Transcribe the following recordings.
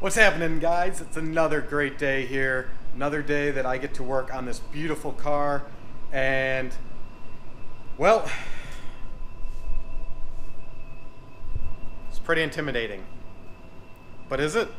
What's happening, guys? It's another great day here. Another day that I get to work on this beautiful car. And, well, it's pretty intimidating. But is it?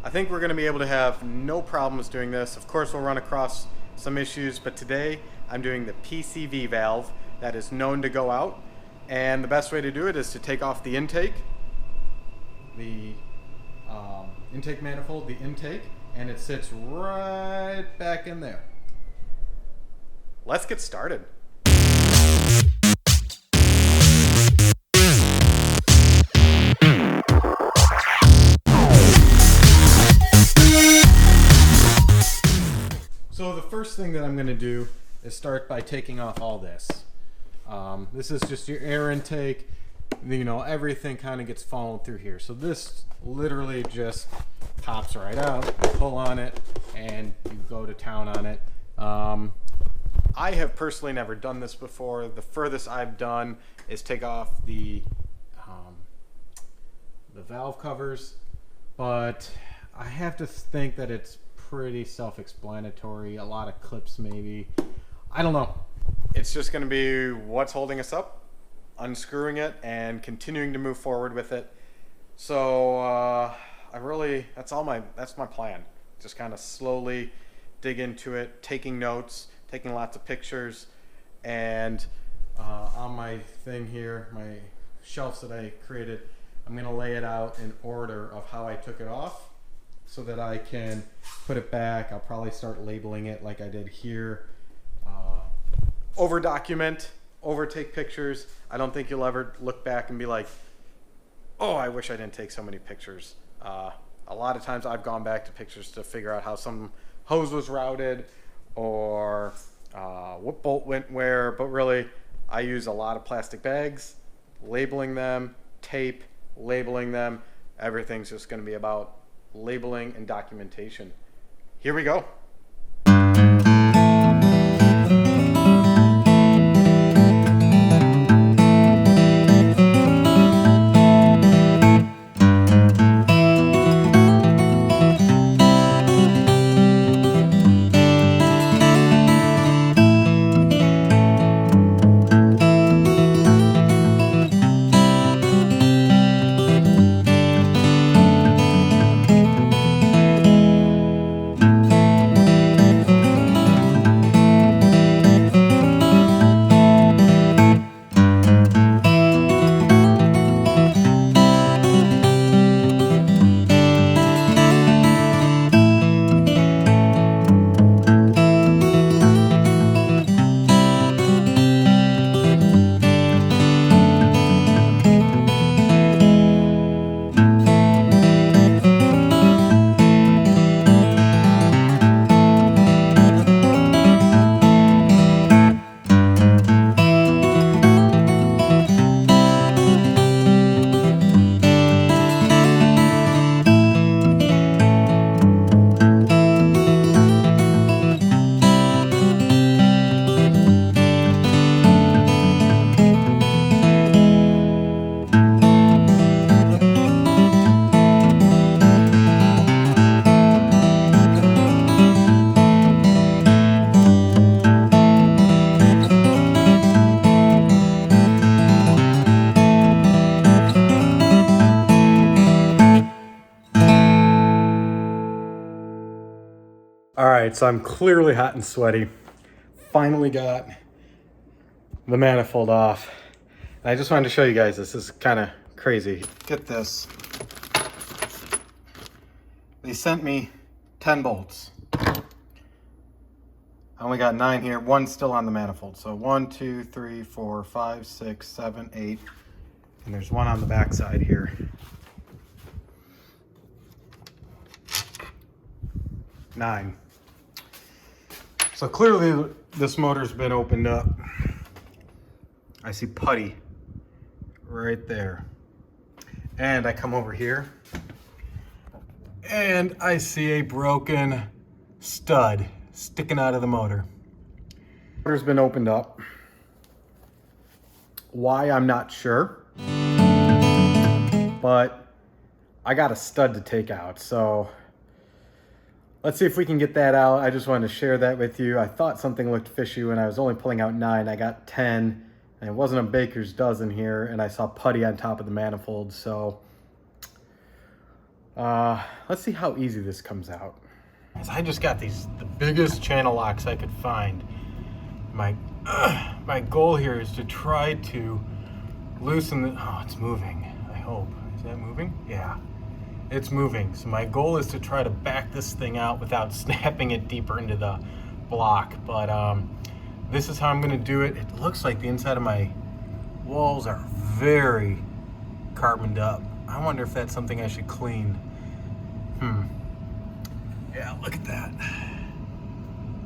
I think we're going to be able to have no problems doing this. Of course, we'll run across some issues, but today I'm doing the PCV valve that is known to go out. And the best way to do it is to take off the intake, intake manifold, the intake, and it sits right back in there. Let's get started. So the first thing that I'm going to do is start by taking off all this. This is just your air intake. You know, everything kind of gets funneled through here. So this literally just pops right out. You pull on it and you go to town on it. I have personally never done this before. The furthest I've done is take off the valve covers, but I have to think that it's pretty self-explanatory. A lot of clips maybe. I don't know. It's just going to be what's holding us up, unscrewing it, and continuing to move forward with it. So that's my plan. Just kind of slowly dig into it, taking notes, taking lots of pictures, and on my thing here, my shelves that I created, I'm going to lay it out in order of how I took it off so that I can put it back. I'll probably start labeling it like I did here. Over document, over take pictures. I don't think you'll ever look back and be like, oh, I wish I didn't take so many pictures. A lot of times I've gone back to pictures to figure out how some hose was routed or what bolt went where, but really I use a lot of plastic bags, labeling them, tape, labeling them. Everything's just going to be about labeling and documentation. Here we go. All right, so I'm clearly hot and sweaty. Finally got the manifold off. And I just wanted to show you guys this. This is kind of crazy. Get this. They sent me 10 bolts. I only got 9 here. One's still on the manifold. So 1, 2, 3, 4, 5, 6, 7, 8. And there's one on the back side here. 9. So clearly this motor's been opened up. I see putty right there. And I come over here and I see a broken stud sticking out of the motor. Motor's been opened up. Why, I'm not sure. But I got a stud to take out. So let's see if we can get that out. I just wanted to share that with you. I thought something looked fishy when I was only pulling out 9. I got 10, and it wasn't a baker's dozen here, and I saw putty on top of the manifold. So let's see how easy this comes out. I just got the biggest channel locks I could find. My goal here is to try to loosen the, oh, it's moving, I hope. Is that moving? Yeah, it's moving. So my goal is to try to back this thing out without snapping it deeper into the block. But this is how I'm gonna do it. It looks like the inside of my walls are very carboned up. I wonder if that's something I should clean. Yeah, look at that.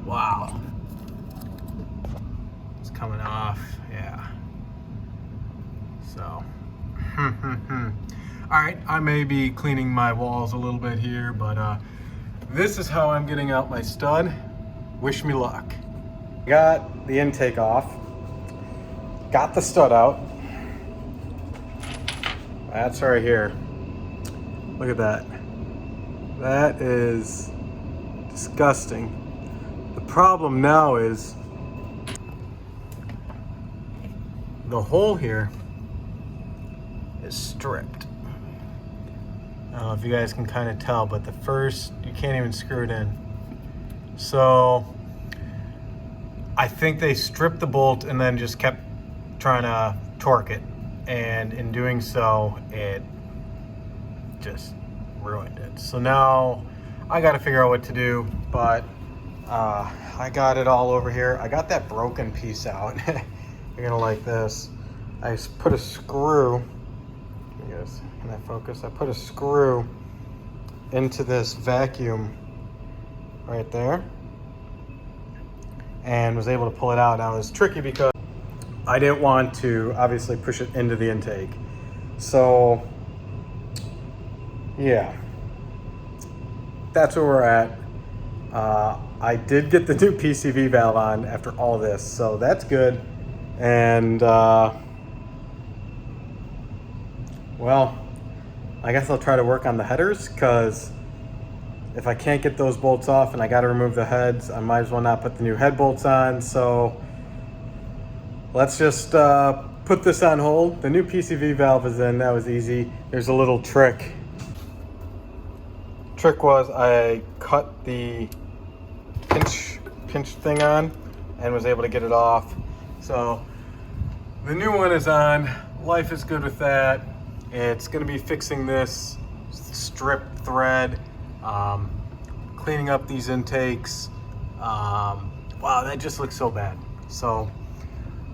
Wow. It's coming off, yeah. So, all right, I may be cleaning my walls a little bit here, but this is how I'm getting out my stud. Wish me luck. Got the intake off. Got the stud out. That's right here. Look at that. That is disgusting. The problem now is the hole here is stripped. I don't know if you guys can kind of tell, but the first, you can't even screw it in. So I think they stripped the bolt and then just kept trying to torque it. And in doing so, it just ruined it. So now I got to figure out what to do, but I got it all over here. I got that broken piece out. You're gonna like this. I put a screw, I guess, can I focus? I put a screw into this vacuum right there and was able to pull it out. Now it was tricky because I didn't want to obviously push it into the intake. So yeah, that's where we're at. I did get the new PCV valve on after all this, so that's good. And well, I guess I'll try to work on the headers, because if I can't get those bolts off and I got to remove the heads, I might as well not put the new head bolts on. So let's just put this on hold. The new PCV valve is in. That was easy. There's a little trick. Trick was I cut the pinch thing on and was able to get it off. So the new one is on. Life is good with that. It's going to be fixing this strip thread, cleaning up these intakes. Wow, that just looks so bad. So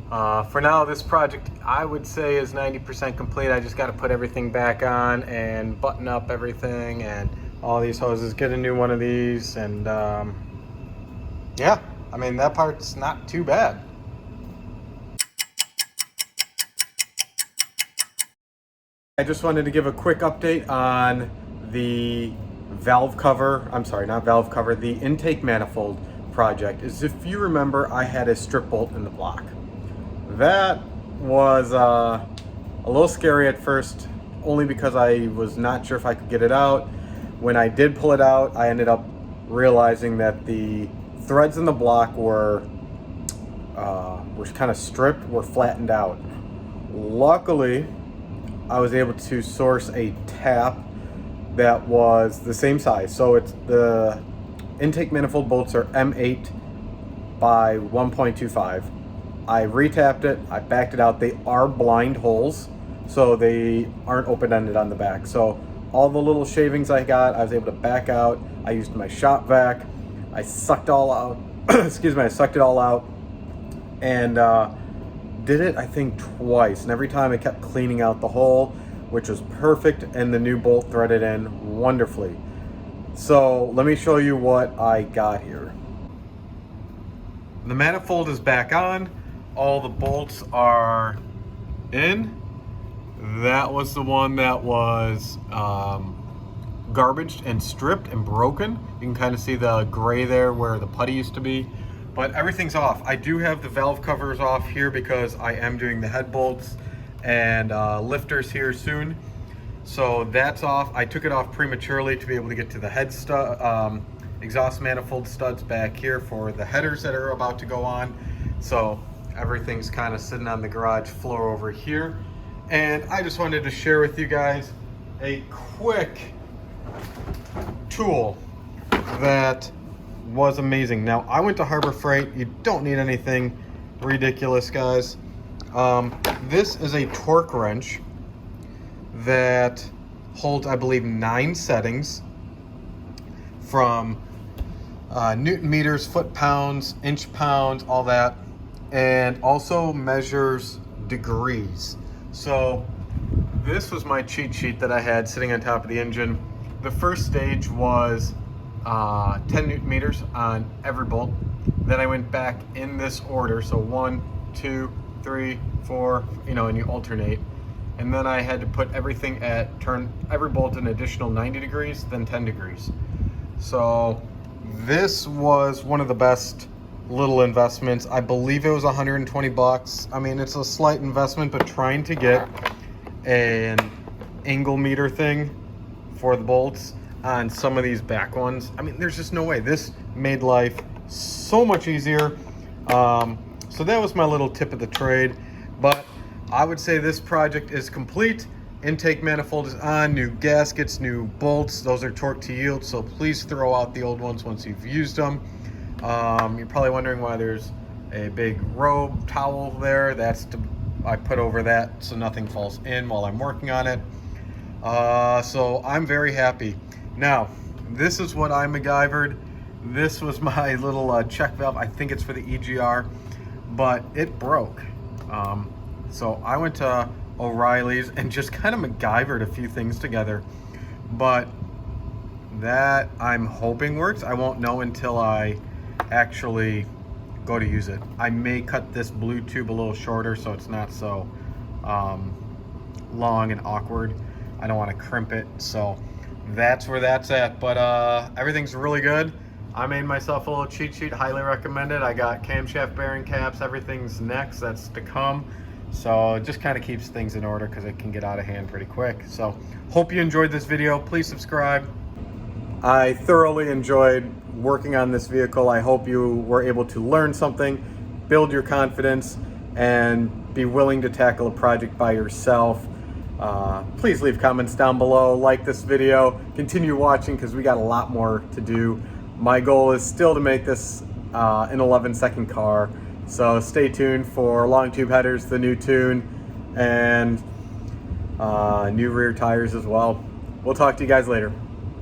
for now, this project I would say is 90% complete. I just got to put everything back on and button up everything and all these hoses, get a new one of these, and yeah, I mean, that part's not too bad. I just wanted to give a quick update on the valve cover, I'm sorry, not valve cover, the intake manifold project. Is if you remember, I had a strip bolt in the block. That was a little scary at first, only because I was not sure if I could get it out. When I did pull it out, I ended up realizing that the threads in the block were kind of stripped, were flattened out. Luckily, I was able to source a tap that was the same size. So it's the intake manifold bolts are M8 by 1.25. I retapped it, I backed it out. They are blind holes, so they aren't open-ended on the back. So all the little shavings I got, I was able to back out. I used my shop vac. I sucked all out, excuse me, I sucked it all out and did it, I think, twice. And every time I kept cleaning out the hole, which was perfect, and the new bolt threaded in wonderfully. So let me show you what I got here. The manifold is back on. All the bolts are in. That was the one that was garbaged and stripped and broken. You can kind of see the gray there where the putty used to be, but everything's off. I do have the valve covers off here because I am doing the head bolts and lifters here soon. So that's off. I took it off prematurely to be able to get to the head stud, exhaust manifold studs back here for the headers that are about to go on. So everything's kind of sitting on the garage floor over here. And I just wanted to share with you guys a quick tool that was amazing. Now, I went to Harbor Freight. You don't need anything ridiculous, guys. This is a torque wrench that holds, I believe, 9 settings from Newton meters, foot pounds, inch pounds, all that, and also measures degrees. So this was my cheat sheet that I had sitting on top of the engine. The first stage was 10 Newton meters on every bolt. Then I went back in this order, so 1, 2, 3, 4, and you alternate. And then I had to put everything turn every bolt an additional 90 degrees, then 10 degrees. So this was one of the best little investments. I believe it was 120 bucks. I mean, it's a slight investment, but trying to get an angle meter thing for the bolts on some of these back ones, I mean, there's just no way. This made life so much easier. So that was my little tip of the trade. But I would say this project is complete. Intake manifold is on, new gaskets, new bolts. Those are torque to yield, so please throw out the old ones once you've used them. You're probably wondering why there's a big robe towel there. I put over that so nothing falls in while I'm working on it. So I'm very happy. Now, this is what I MacGyvered. This was my little check valve. I think it's for the EGR, but it broke. So I went to O'Reilly's and just kind of MacGyvered a few things together, but that I'm hoping works. I won't know until I actually go to use it. I may cut this blue tube a little shorter so it's not so long and awkward. I don't want to crimp it, so that's where that's at. But everything's really good. I made myself a little cheat sheet, highly recommend it. I got camshaft bearing caps, everything's next, that's to come. So it just kind of keeps things in order because it can get out of hand pretty quick. So hope you enjoyed this video. Please subscribe. I thoroughly enjoyed working on this vehicle. I hope you were able to learn something, build your confidence, and be willing to tackle a project by yourself. Please leave comments down below, like this video, continue watching because we got a lot more to do. My goal is still to make this an 11-second car. So stay tuned for long tube headers, the new tune, and new rear tires as well. We'll talk to you guys later.